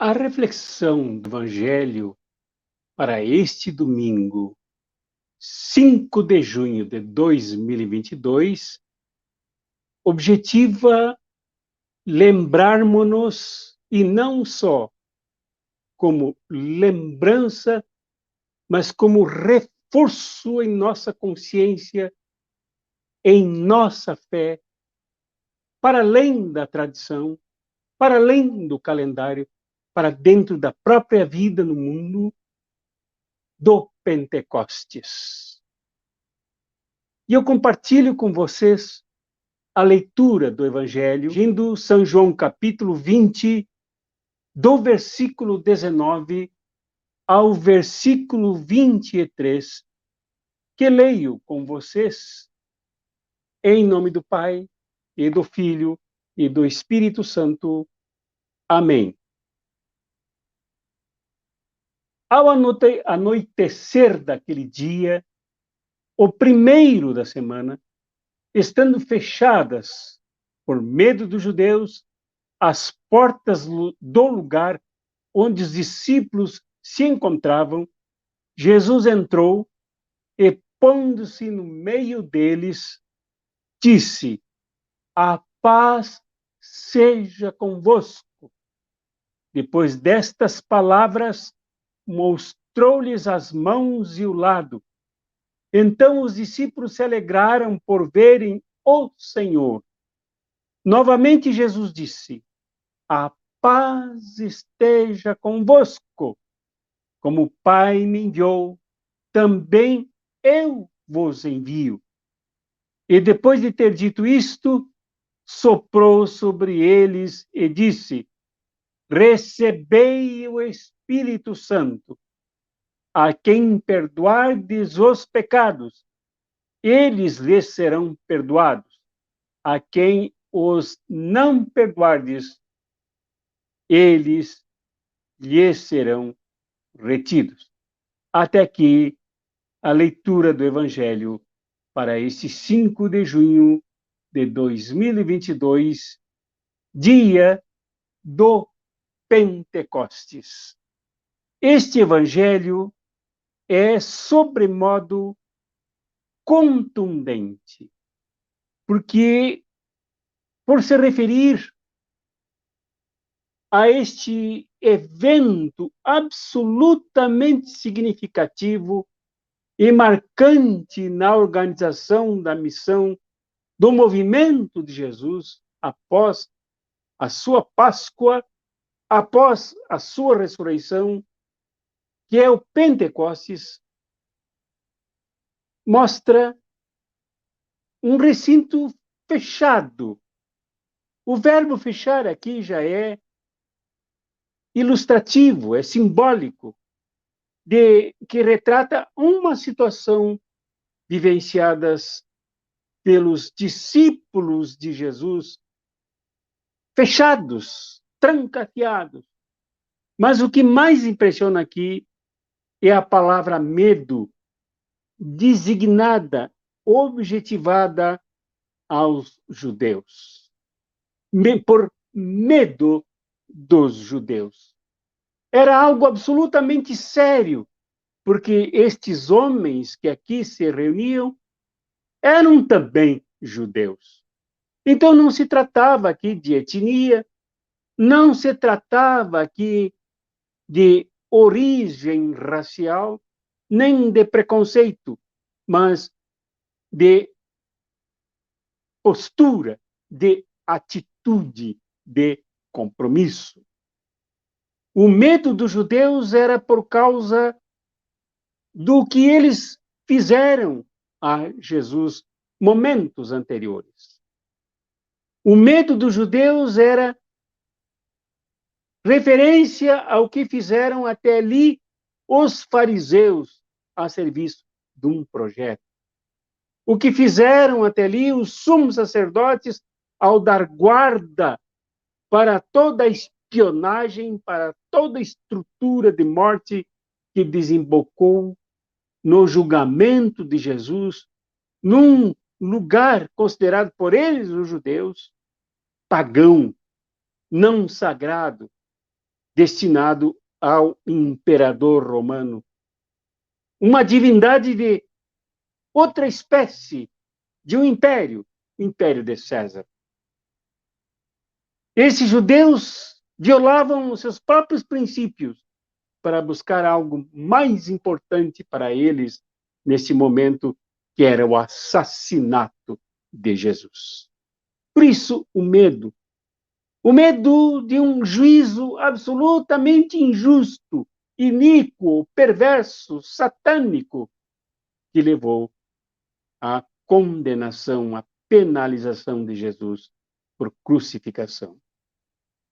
A reflexão do Evangelho para este domingo, 5 de junho de 2022, objetiva lembrarmos-nos, e não só como lembrança, mas como reforço em nossa consciência, em nossa fé, para além da tradição, para além do calendário, para dentro da própria vida no mundo do Pentecostes. E eu compartilho com vocês a leitura do Evangelho, indo São João capítulo 20, do versículo 19 ao versículo 23, que leio com vocês em nome do Pai, e do Filho, e do Espírito Santo. Amém. Ao anoitecer daquele dia, o primeiro da semana, estando fechadas, por medo dos judeus, as portas do lugar onde os discípulos se encontravam, Jesus entrou e, pondo-se no meio deles, disse: "A paz seja convosco." Depois destas palavras, mostrou-lhes as mãos e o lado. Então os discípulos se alegraram por verem o Senhor. Novamente Jesus disse: "A paz esteja convosco. Como o Pai me enviou, também eu vos envio." E depois de ter dito isto, soprou sobre eles e disse: "Recebei o Espírito Santo. A quem perdoardes os pecados, eles lhes serão perdoados. A quem os não perdoardes, eles lhes serão retidos." Até aqui a leitura do Evangelho para este 5 de junho de 2022, dia do Pentecostes. Este Evangelho é sobremodo contundente, porque, por se referir a este evento absolutamente significativo e marcante na organização da missão do movimento de Jesus após a sua Páscoa, após a sua ressurreição, que é o Pentecostes, mostra um recinto fechado. O verbo fechar aqui já é ilustrativo, é simbólico, que retrata uma situação vivenciadas pelos discípulos de Jesus, fechados, trancafiados. Mas o que mais impressiona aqui é a palavra medo, designada, objetivada aos judeus. Por medo dos judeus. Era algo absolutamente sério, porque estes homens que aqui se reuniam eram também judeus. Então não se tratava aqui de etnia, não se tratava aqui de origem racial, nem de preconceito, mas de postura, de atitude, de compromisso. O medo dos judeus era por causa do que eles fizeram a Jesus momentos anteriores. O medo dos judeus era referência ao que fizeram até ali os fariseus a serviço de um projeto. O que fizeram até ali os sumos sacerdotes ao dar guarda para toda a espionagem, para toda a estrutura de morte que desembocou no julgamento de Jesus, num lugar considerado por eles, os judeus, pagão, não sagrado, destinado ao imperador romano, uma divindade de outra espécie, de um império, o Império de César. Esses judeus violavam os seus próprios princípios para buscar algo mais importante para eles nesse momento, que era o assassinato de Jesus. Por isso, o medo de um juízo absolutamente injusto, iníquo, perverso, satânico, que levou à condenação, à penalização de Jesus por crucificação.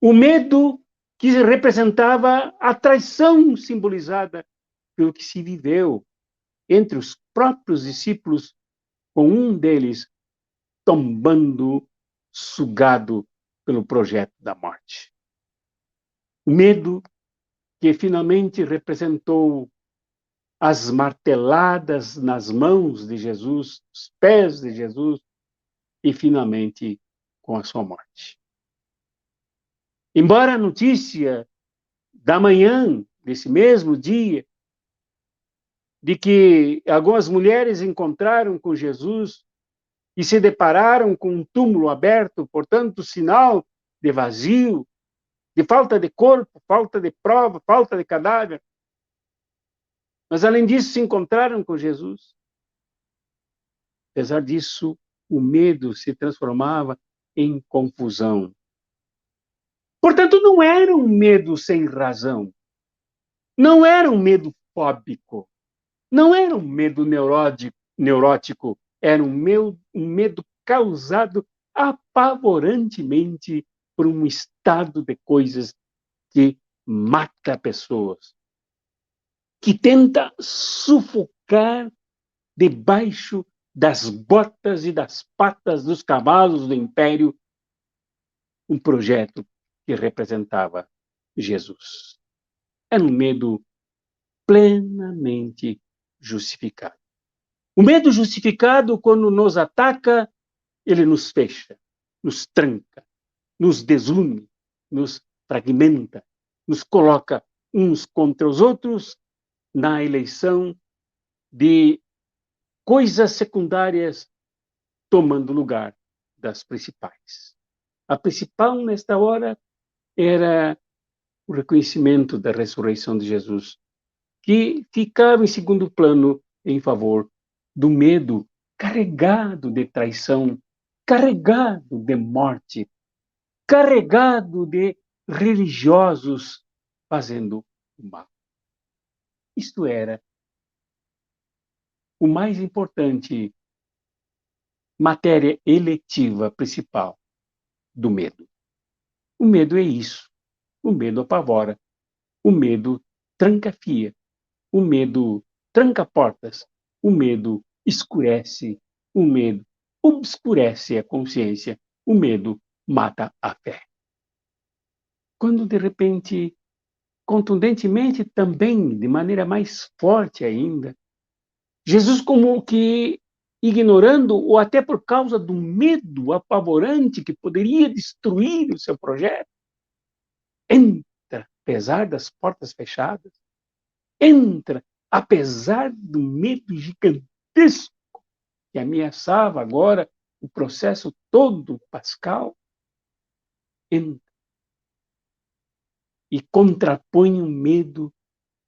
O medo que representava a traição simbolizada pelo que se viveu entre os próprios discípulos, com um deles tombando, sugado pelo projeto da morte. O medo que finalmente representou as marteladas nas mãos de Jesus, os pés de Jesus, e finalmente com a sua morte. Embora a notícia da manhã desse mesmo dia, de que algumas mulheres encontraram com Jesus e se depararam com um túmulo aberto, portanto, sinal de vazio, de falta de corpo, falta de prova, falta de cadáver. Mas, além disso, se encontraram com Jesus. Apesar disso, o medo se transformava em confusão. Portanto, não era um medo sem razão. Não era um medo fóbico. Não era um medo neurótico. Era um medo causado apavorantemente por um estado de coisas que mata pessoas, que tenta sufocar debaixo das botas e das patas dos cavalos do império um projeto que representava Jesus. Era um medo plenamente justificado. O medo justificado, quando nos ataca, ele nos fecha, nos tranca, nos desune, nos fragmenta, nos coloca uns contra os outros na eleição de coisas secundárias tomando lugar das principais. A principal, nesta hora, era o reconhecimento da ressurreição de Jesus, que ficava em segundo plano em favor do medo carregado de traição, carregado de morte, carregado de religiosos fazendo o mal. Isto era o mais importante matéria eletiva principal do medo. O medo é isso. O medo apavora. O medo tranca-fia. O medo tranca portas. O medo escurece. O medo obscurece a consciência. O medo mata a fé. Quando, de repente, contundentemente também, de maneira mais forte ainda, Jesus, como que ignorando, ou até por causa do medo apavorante que poderia destruir o seu projeto, entra, apesar das portas fechadas, entra, apesar do medo gigantesco que ameaçava agora o processo todo pascal, entra e contrapõe o medo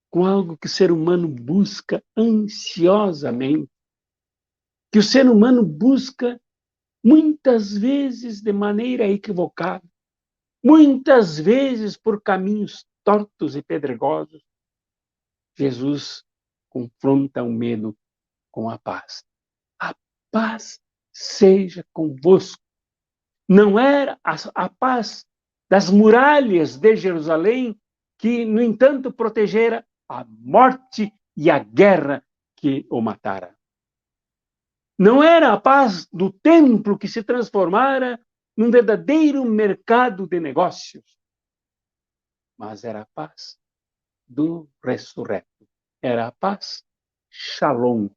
com algo que o ser humano busca ansiosamente, que o ser humano busca muitas vezes de maneira equivocada, muitas vezes por caminhos tortos e pedregosos. Jesus confronta o medo com a paz. A paz seja convosco. Não era a paz das muralhas de Jerusalém que, no entanto, protegera a morte e a guerra que o matara. Não era a paz do templo que se transformara num verdadeiro mercado de negócios, mas era a paz do ressurreto. Era a paz shalom.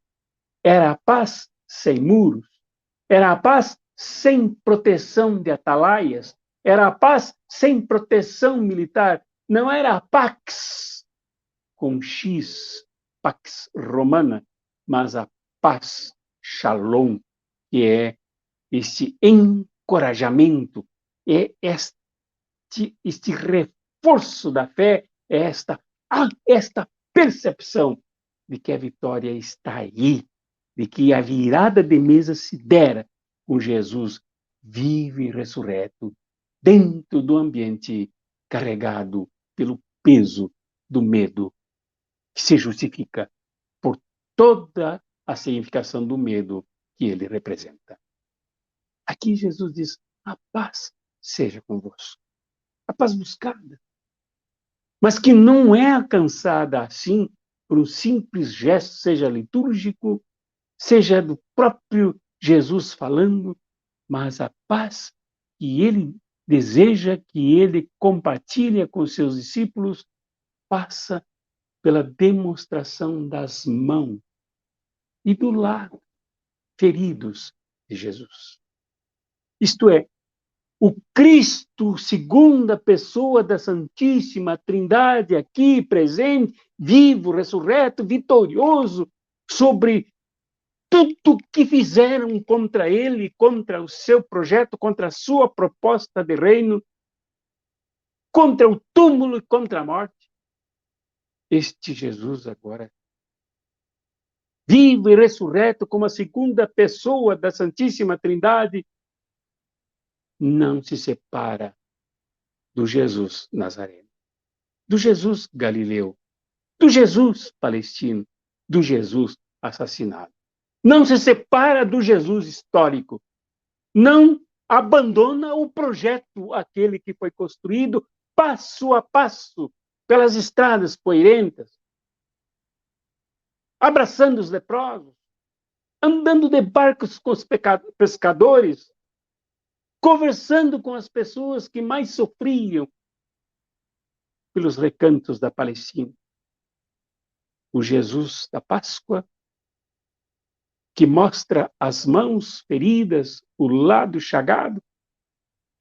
Era a paz sem muros. Era a paz sem proteção de atalaias. Era a paz sem proteção militar. não era a Pax, com X, Pax Romana, mas a paz, Shalom, que é este encorajamento, é este reforço da fé, é esta percepção de que a vitória está aí, de que a virada de mesa se dera com Jesus vivo e ressurreto dentro do ambiente carregado pelo peso do medo, que se justifica por toda a significação do medo que ele representa. Aqui Jesus diz: a paz seja convosco. A paz buscada, mas que não é alcançada assim por um simples gesto, seja litúrgico, seja do próprio Jesus falando, mas a paz que ele deseja, que ele compartilha com seus discípulos, passa pela demonstração das mãos e do lado feridos de Jesus. Isto é, o Cristo, segunda pessoa da Santíssima Trindade, aqui presente, vivo, ressurreto, vitorioso, sobre tudo que fizeram contra ele, contra o seu projeto, contra a sua proposta de reino, contra o túmulo e contra a morte. Este Jesus agora, vivo e ressurreto como a segunda pessoa da Santíssima Trindade, não se separa do Jesus Nazareno, do Jesus Galileu, do Jesus palestino, do Jesus assassinado. Não se separa do Jesus histórico. Não abandona o projeto, aquele que foi construído passo a passo pelas estradas poeirentas, abraçando os leprosos, andando de barcos com os pescadores, conversando com as pessoas que mais sofriam pelos recantos da Palestina. O Jesus da Páscoa, que mostra as mãos feridas, o lado chagado,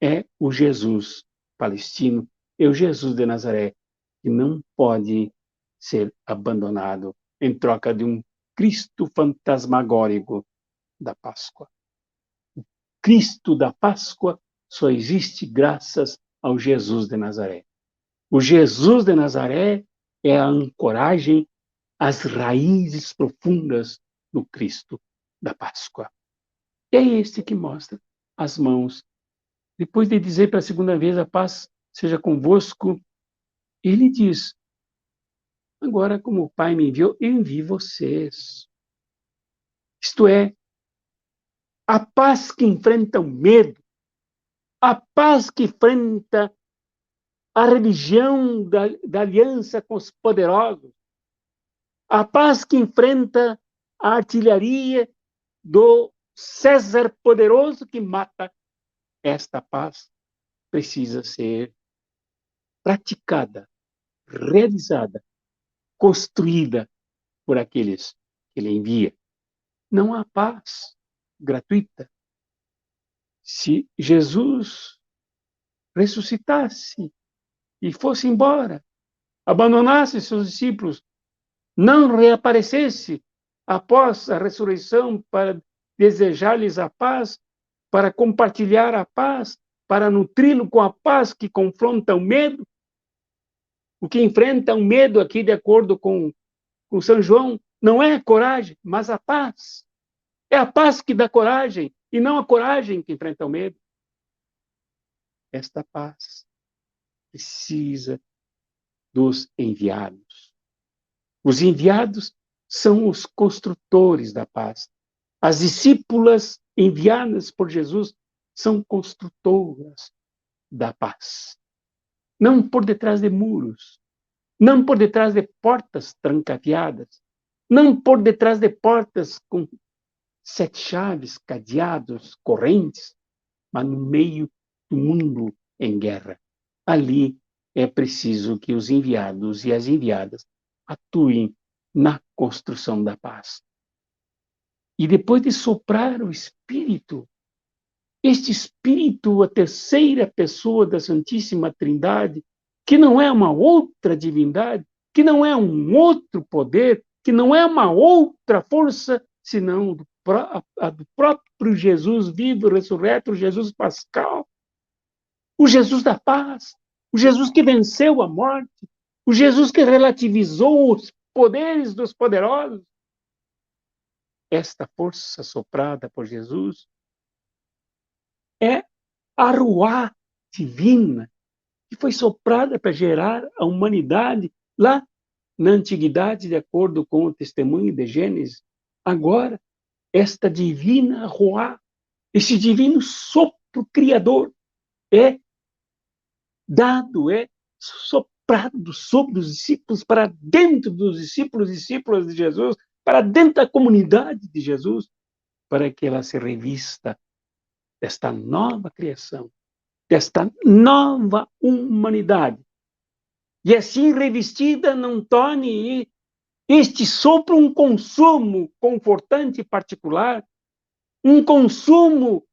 é o Jesus palestino, é o Jesus de Nazaré, que não pode ser abandonado em troca de um Cristo fantasmagórico da Páscoa. O Cristo da Páscoa só existe graças ao Jesus de Nazaré. O Jesus de Nazaré é a ancoragem às raízes profundas do Cristo da Páscoa. E é este que mostra as mãos. Depois de dizer pela segunda vez, a paz seja convosco, ele diz: agora, como o Pai me enviou, eu envio vocês. Isto é, a paz que enfrenta o medo, a paz que enfrenta a religião da aliança com os poderosos, a paz que enfrenta a artilharia do César poderoso que mata. Esta paz precisa ser praticada, realizada, construída por aqueles que ele envia. Não há paz gratuita. Se Jesus ressuscitasse e fosse embora, abandonasse seus discípulos, não reaparecesse após a ressurreição para desejar-lhes a paz, para compartilhar a paz, para nutri-lo com a paz que confronta o medo, o que enfrenta o medo aqui, de acordo com São João, não é a coragem, mas a paz. É a paz que dá coragem, e não a coragem que enfrenta o medo. Esta paz precisa dos enviados. Os enviados são os construtores da paz. As discípulas enviadas por Jesus são construtoras da paz. Não por detrás de muros, não por detrás de portas trancafiadas, não por detrás de portas com 7 chaves, cadeados, correntes, mas no meio do mundo em guerra. Ali é preciso que os enviados e as enviadas atuem na construção da paz. E depois de soprar o Espírito, este Espírito, a terceira pessoa da Santíssima Trindade, que não é uma outra divindade, que não é um outro poder, que não é uma outra força, senão a do próprio Jesus vivo, ressurreto, o Jesus pascal, o Jesus da paz, o Jesus que venceu a morte, o Jesus que relativizou os poderes dos poderosos. Esta força soprada por Jesus é a Ruá divina, que foi soprada para gerar a humanidade lá na antiguidade, de acordo com o testemunho de Gênesis. Agora, esta divina Ruá, esse divino sopro criador, é dado, é soprado sobre os discípulos, para dentro dos discípulos e discípulas de Jesus, para dentro da comunidade de Jesus, para que ela se revista desta nova criação, desta nova humanidade. E assim revestida não torne este sopro um consumo confortante e particular, um consumo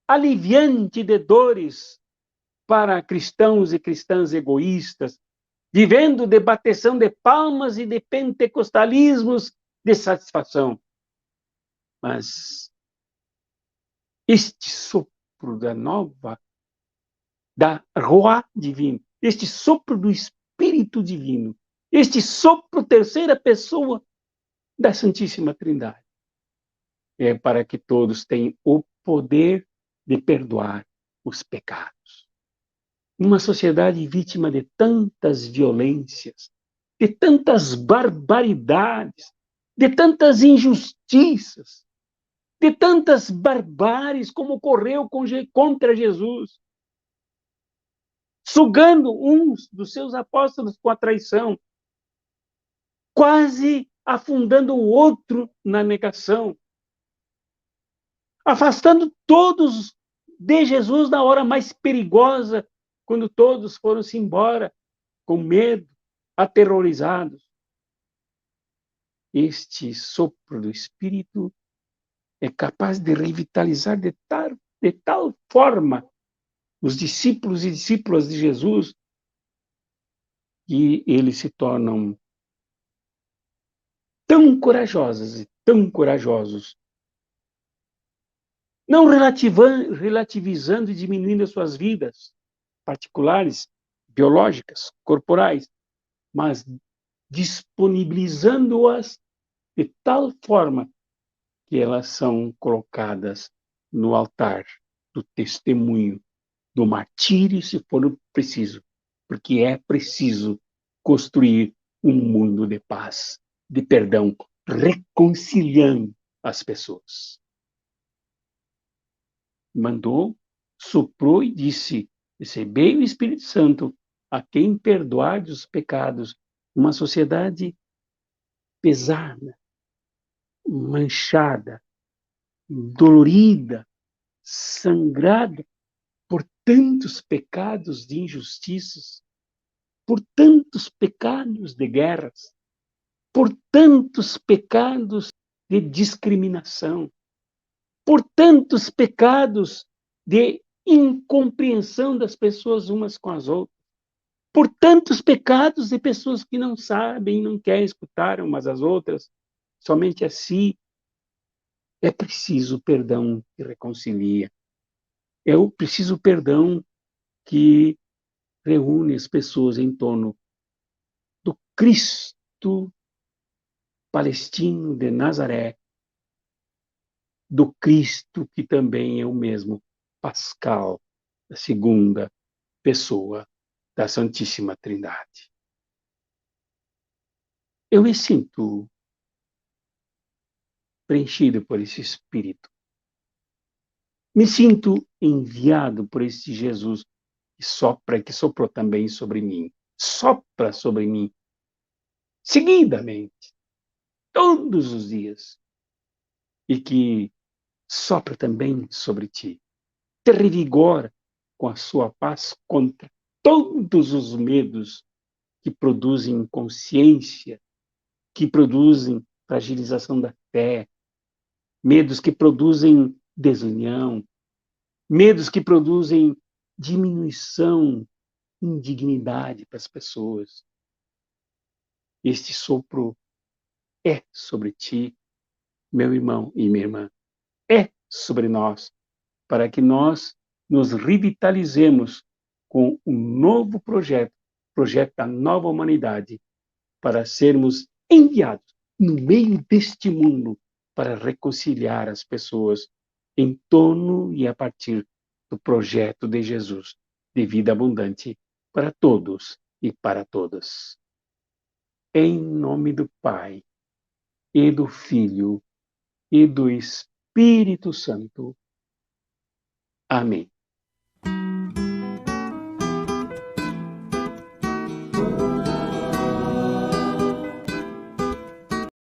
aliviante de dores para cristãos e cristãs egoístas, vivendo de bateção de palmas e de pentecostalismos de satisfação. Mas este sopro da Ruá divina, este sopro do Espírito divino, este sopro terceira pessoa da Santíssima Trindade, é para que todos tenham o poder de perdoar os pecados. Numa sociedade vítima de tantas violências, de tantas barbaridades, de tantas injustiças, de tantas barbáries como ocorreu contra Jesus, sugando uns dos seus apóstolos com a traição, quase afundando o outro na negação, afastando todos de Jesus na hora mais perigosa, quando todos foram-se embora com medo, aterrorizados. Este sopro do Espírito é capaz de revitalizar de tal forma os discípulos e discípulas de Jesus que eles se tornam tão corajosas e tão corajosos, não relativizando e diminuindo as suas vidas particulares, biológicas, corporais, mas disponibilizando-as de tal forma que elas são colocadas no altar do testemunho, do martírio, se for preciso, porque é preciso construir um mundo de paz, de perdão, reconciliando as pessoas. Mandou, soprou e disse: recebei o Espírito Santo a quem perdoar os pecados. Uma sociedade pesada, manchada, dolorida, sangrada por tantos pecados de injustiças, por tantos pecados de guerras, por tantos pecados de discriminação, por tantos pecados de incompreensão das pessoas umas com as outras, por tantos pecados de pessoas que não sabem, não querem escutar umas às outras, somente assim. É preciso perdão que reconcilia. É o preciso perdão que reúne as pessoas em torno do Cristo palestino de Nazaré, do Cristo que também é o mesmo Pascal, a segunda pessoa da Santíssima Trindade. Eu me sinto preenchido por esse Espírito. Me sinto enviado por esse Jesus que soprou também sobre mim. Sopra sobre mim, seguidamente, todos os dias. E que sopra também sobre ti. Te revigora com a sua paz contra todos os medos que produzem inconsciência, que produzem fragilização da fé, medos que produzem desunião, medos que produzem diminuição indignidade para as pessoas. Este sopro é sobre ti, meu irmão e minha irmã. É sobre nós, para que nós nos revitalizemos com um novo projeto da nova humanidade, para sermos enviados no meio deste mundo para reconciliar as pessoas em torno e a partir do projeto de Jesus de vida abundante para todos e para todas. Em nome do Pai, e do Filho, e do Espírito Santo. Amém.